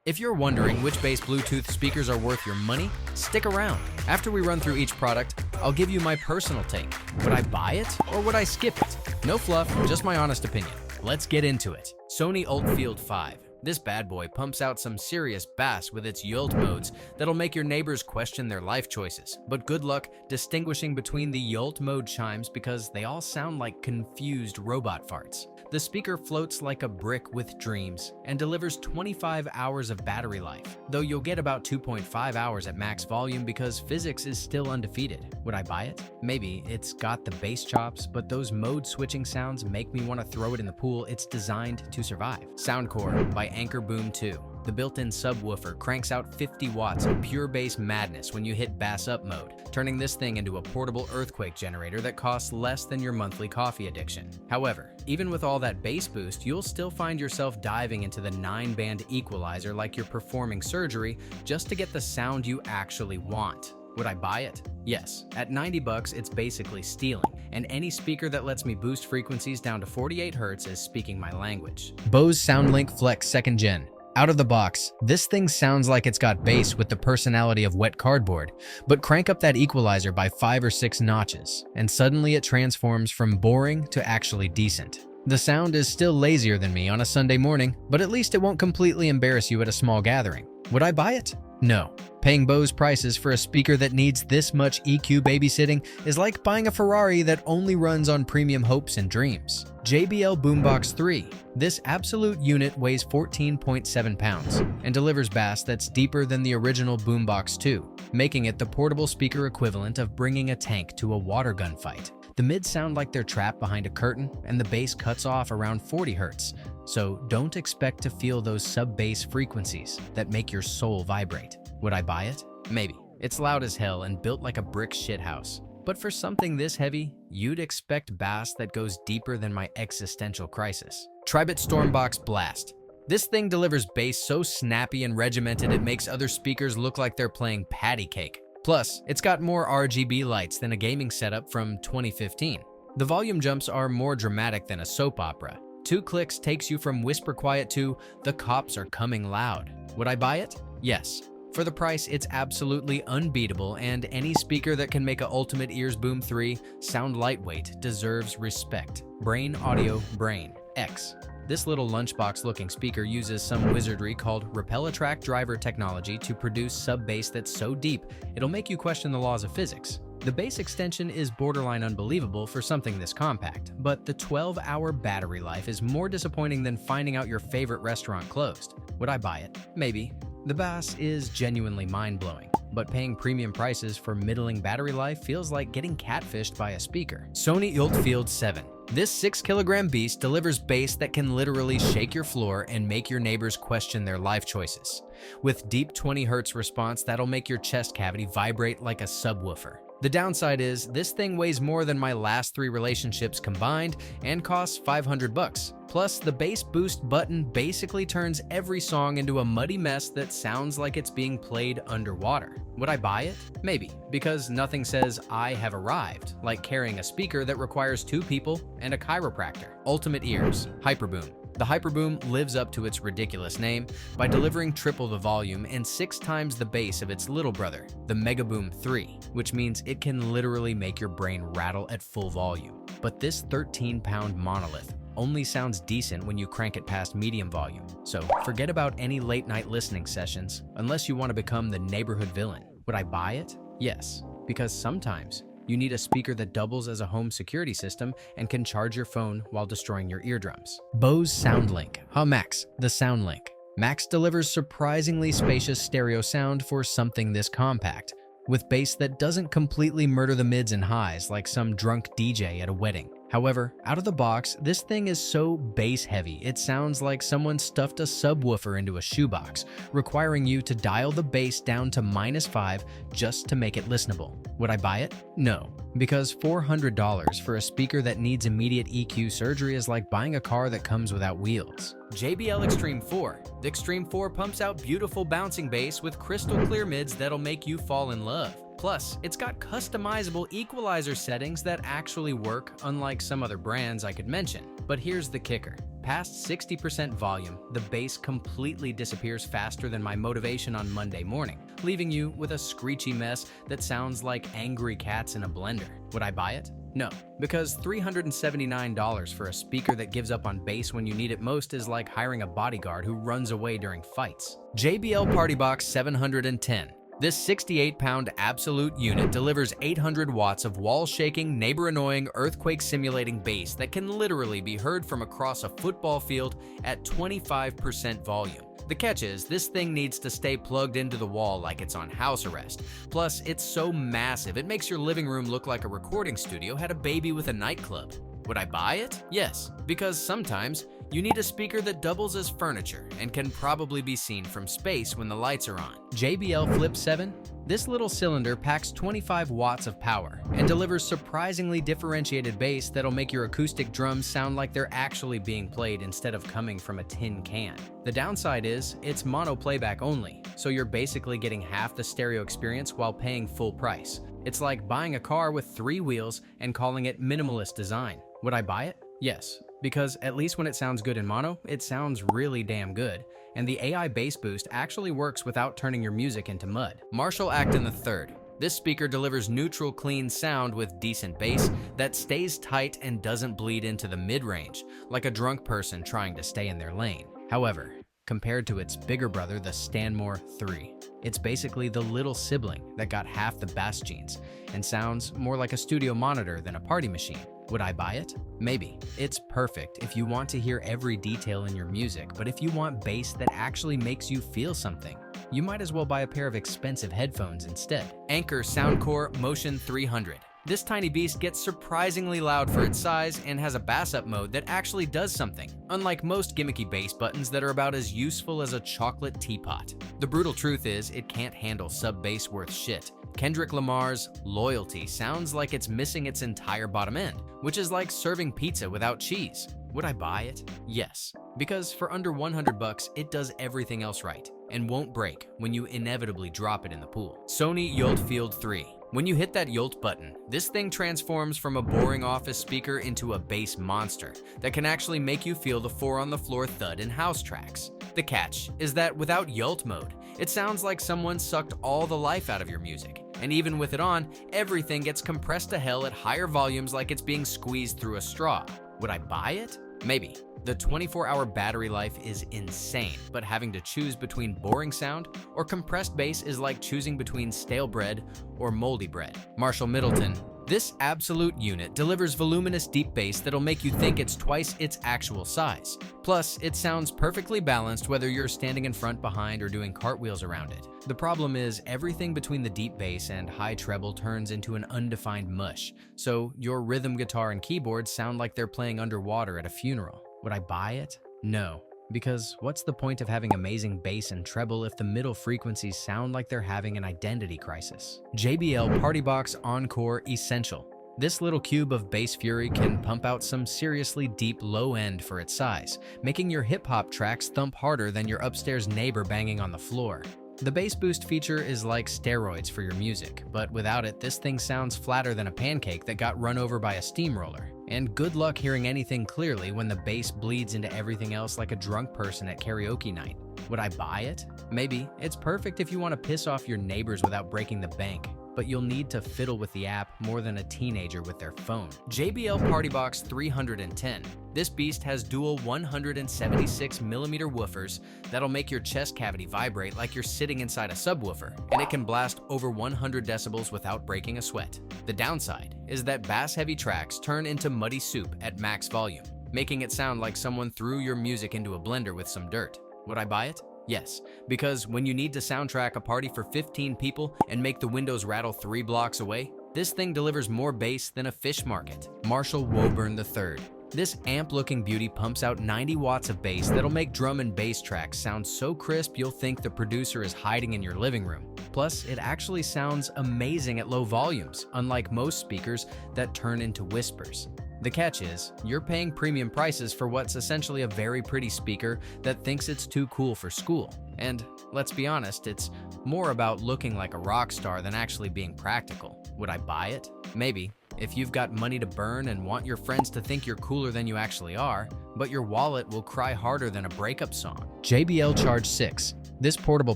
If you're wondering which bass Bluetooth speakers are worth your money, stick around. After we run through each product, I'll give you my personal take. Would I buy it or would I skip it? No fluff, just my honest opinion. Let's get into it. Sony ULT Field 5. This bad boy pumps out some serious bass with its ULT modes that'll make your neighbors question their life choices. But good luck distinguishing between the ULT mode chimes because they all sound like confused robot farts. The speaker floats like a brick with dreams and delivers 25 hours of battery life, though you'll get about 2.5 hours at max volume because physics is still undefeated. Would I buy it? Maybe. It's got the bass chops, but those mode switching sounds make me want to throw it in the pool it's designed to survive. Soundcore by Hyperboom 2. The built-in subwoofer cranks out 50 watts of pure bass madness when you hit bass up mode, turning this thing into a portable earthquake generator that costs less than your monthly coffee addiction. However, even with all that bass boost, you'll still find yourself diving into the 9-band equalizer like you're performing surgery just to get the sound you actually want. Would I buy it? Yes. At $90, it's basically stealing, and any speaker that lets me boost frequencies down to 48 Hz is speaking my language. Bose SoundLink Flex 2nd Gen. Out of the box, this thing sounds like it's got bass with the personality of wet cardboard, but crank up that equalizer by 5 or 6 notches, and suddenly it transforms from boring to actually decent. The sound is still lazier than me on a Sunday morning, but at least it won't completely embarrass you at a small gathering. Would I buy it? No. Paying Bose prices for a speaker that needs this much EQ babysitting is like buying a Ferrari that only runs on premium hopes and dreams. JBL Boombox 3. This absolute unit weighs 14.7 pounds and delivers bass that's deeper than the original Boombox 2, making it the portable speaker equivalent of bringing a tank to a water gun fight. The mids sound like they're trapped behind a curtain, and the bass cuts off around 40 Hz, so don't expect to feel those sub-bass frequencies that make your soul vibrate. Would I buy it? Maybe. It's loud as hell and built like a brick shithouse. But for something this heavy, you'd expect bass that goes deeper than my existential crisis. Tribit StormBox Blast. This thing delivers bass so snappy and regimented it makes other speakers look like they're playing patty cake. Plus, it's got more RGB lights than a gaming setup from 2015. The volume jumps are more dramatic than a soap opera. 2 clicks takes you from whisper quiet to "the cops are coming loud." Would I buy it? Yes. For the price, it's absolutely unbeatable, and any speaker that can make a Ultimate Ears Boom 3 sound lightweight deserves respect. Brane Audio Brane X. This little lunchbox-looking speaker uses some wizardry called repel-attract driver technology to produce sub-bass that's so deep, it'll make you question the laws of physics. The bass extension is borderline unbelievable for something this compact, but the 12-hour battery life is more disappointing than finding out your favorite restaurant closed. Would I buy it? Maybe. The bass is genuinely mind-blowing, but paying premium prices for middling battery life feels like getting catfished by a speaker. Sony ULT Field 7. This 6-kilogram beast delivers bass that can literally shake your floor and make your neighbors question their life choices. With deep 20 Hz response that'll make your chest cavity vibrate like a subwoofer. The downside is, this thing weighs more than my last 3 relationships combined and costs $500. Plus, the bass boost button basically turns every song into a muddy mess that sounds like it's being played underwater. Would I buy it? Maybe, because nothing says "I have arrived" like carrying a speaker that requires 2 people and a chiropractor. Ultimate Ears Hyperboom. The Hyperboom lives up to its ridiculous name by delivering triple the volume and 6 times the bass of its little brother, the Megaboom 3, which means it can literally make your brain rattle at full volume. But this 13-pound monolith only sounds decent when you crank it past medium volume, so forget about any late-night listening sessions unless you want to become the neighborhood villain. Would I buy it? Yes, because sometimes you need a speaker that doubles as a home security system and can charge your phone while destroying your eardrums. Bose SoundLink Max. The SoundLink Max delivers surprisingly spacious stereo sound for something this compact, with bass that doesn't completely murder the mids and highs like some drunk DJ at a wedding. However, out of the box, this thing is so bass heavy it sounds like someone stuffed a subwoofer into a shoebox, requiring you to dial the bass down to -5 just to make it listenable. Would I buy it? No, because $400 for a speaker that needs immediate EQ surgery is like buying a car that comes without wheels. JBL Xtreme 4. The Xtreme 4 pumps out beautiful bouncing bass with crystal clear mids that'll make you fall in love. Plus, it's got customizable equalizer settings that actually work, unlike some other brands I could mention. But here's the kicker. Past 60% volume, the bass completely disappears faster than my motivation on Monday morning, leaving you with a screechy mess that sounds like angry cats in a blender. Would I buy it? No, because $379 for a speaker that gives up on bass when you need it most is like hiring a bodyguard who runs away during fights. JBL PartyBox 710. This 68-pound absolute unit delivers 800 watts of wall-shaking, neighbor-annoying, earthquake-simulating bass that can literally be heard from across a football field at 25% volume. The catch is, this thing needs to stay plugged into the wall like it's on house arrest. Plus, it's so massive, it makes your living room look like a recording studio had a baby with a nightclub. Would I buy it? Yes, because sometimes you need a speaker that doubles as furniture and can probably be seen from space when the lights are on. JBL Flip 7. This little cylinder packs 25 watts of power and delivers surprisingly differentiated bass that'll make your acoustic drums sound like they're actually being played instead of coming from a tin can. The downside is, it's mono playback only, so you're basically getting half the stereo experience while paying full price. It's like buying a car with 3 wheels and calling it minimalist design. Would I buy it? Yes, because at least when it sounds good in mono, it sounds really damn good, and the AI bass boost actually works without turning your music into mud. Marshall Acton III. This speaker delivers neutral, clean sound with decent bass that stays tight and doesn't bleed into the mid-range, like a drunk person trying to stay in their lane. However, compared to its bigger brother, the Soundcore III, it's basically the little sibling that got half the bass genes and sounds more like a studio monitor than a party machine. Would I buy it? Maybe. It's perfect if you want to hear every detail in your music, but if you want bass that actually makes you feel something, you might as well buy a pair of expensive headphones instead. Anker Soundcore Motion 300. This tiny beast gets surprisingly loud for its size and has a bass-up mode that actually does something, unlike most gimmicky bass buttons that are about as useful as a chocolate teapot. The brutal truth is, it can't handle sub-bass worth shit. Kendrick Lamar's Loyalty sounds like it's missing its entire bottom end, which is like serving pizza without cheese. Would I buy it? Yes, because for under 100 bucks, it does everything else right and won't break when you inevitably drop it in the pool. Sony ULT Field 3. When you hit that ULT button, this thing transforms from a boring office speaker into a bass monster that can actually make you feel the 4-on-the-floor thud in house tracks. The catch is that without ULT mode, it sounds like someone sucked all the life out of your music. And even with it on, everything gets compressed to hell at higher volumes like it's being squeezed through a straw. Would I buy it? Maybe. The 24-hour battery life is insane, but having to choose between boring sound or compressed bass is like choosing between stale bread or moldy bread. Marshall Middleton. This absolute unit delivers voluminous deep bass that'll make you think it's twice its actual size. Plus, it sounds perfectly balanced whether you're standing in front, behind, or doing cartwheels around it. The problem is, everything between the deep bass and high treble turns into an undefined mush, so your rhythm guitar and keyboards sound like they're playing underwater at a funeral. Would I buy it? No. Because what's the point of having amazing bass and treble if the middle frequencies sound like they're having an identity crisis? JBL PartyBox Encore Essential. This little cube of bass fury can pump out some seriously deep low end for its size, making your hip-hop tracks thump harder than your upstairs neighbor banging on the floor. The bass boost feature is like steroids for your music, but without it, this thing sounds flatter than a pancake that got run over by a steamroller. And good luck hearing anything clearly when the bass bleeds into everything else like a drunk person at karaoke night. Would I buy it? Maybe. It's perfect if you want to piss off your neighbors without breaking the bank, but you'll need to fiddle with the app more than a teenager with their phone. JBL PartyBox 310. This beast has dual 176mm woofers that'll make your chest cavity vibrate like you're sitting inside a subwoofer, and it can blast over 100 decibels without breaking a sweat. The downside is that bass-heavy tracks turn into muddy soup at max volume, making it sound like someone threw your music into a blender with some dirt. Would I buy it? Yes, because when you need to soundtrack a party for 15 people and make the windows rattle 3 blocks away, this thing delivers more bass than a fish market. Marshall Woburn III. This amp-looking beauty pumps out 90 watts of bass that'll make drum and bass tracks sound so crisp you'll think the producer is hiding in your living room. Plus, it actually sounds amazing at low volumes, unlike most speakers that turn into whispers. The catch is, you're paying premium prices for what's essentially a very pretty speaker that thinks it's too cool for school. And let's be honest, it's more about looking like a rock star than actually being practical. Would I buy it? Maybe, if you've got money to burn and want your friends to think you're cooler than you actually are, but your wallet will cry harder than a breakup song. JBL Charge 6. This portable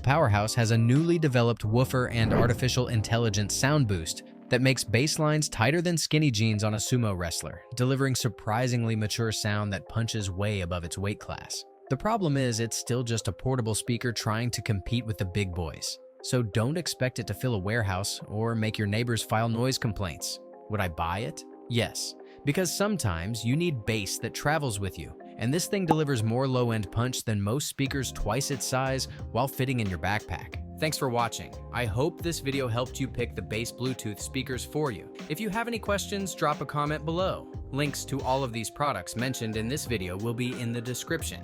powerhouse has a newly developed woofer and artificial intelligence sound boost that makes bass lines tighter than skinny jeans on a sumo wrestler, delivering surprisingly mature sound that punches way above its weight class. The problem is, it's still just a portable speaker trying to compete with the big boys. So don't expect it to fill a warehouse or make your neighbors file noise complaints. Would I buy it? Yes, because sometimes you need bass that travels with you, and this thing delivers more low-end punch than most speakers twice its size while fitting in your backpack. Thanks for watching. I hope this video helped you pick the bass Bluetooth speakers for you. If you have any questions, drop a comment below. Links to all of these products mentioned in this video will be in the description.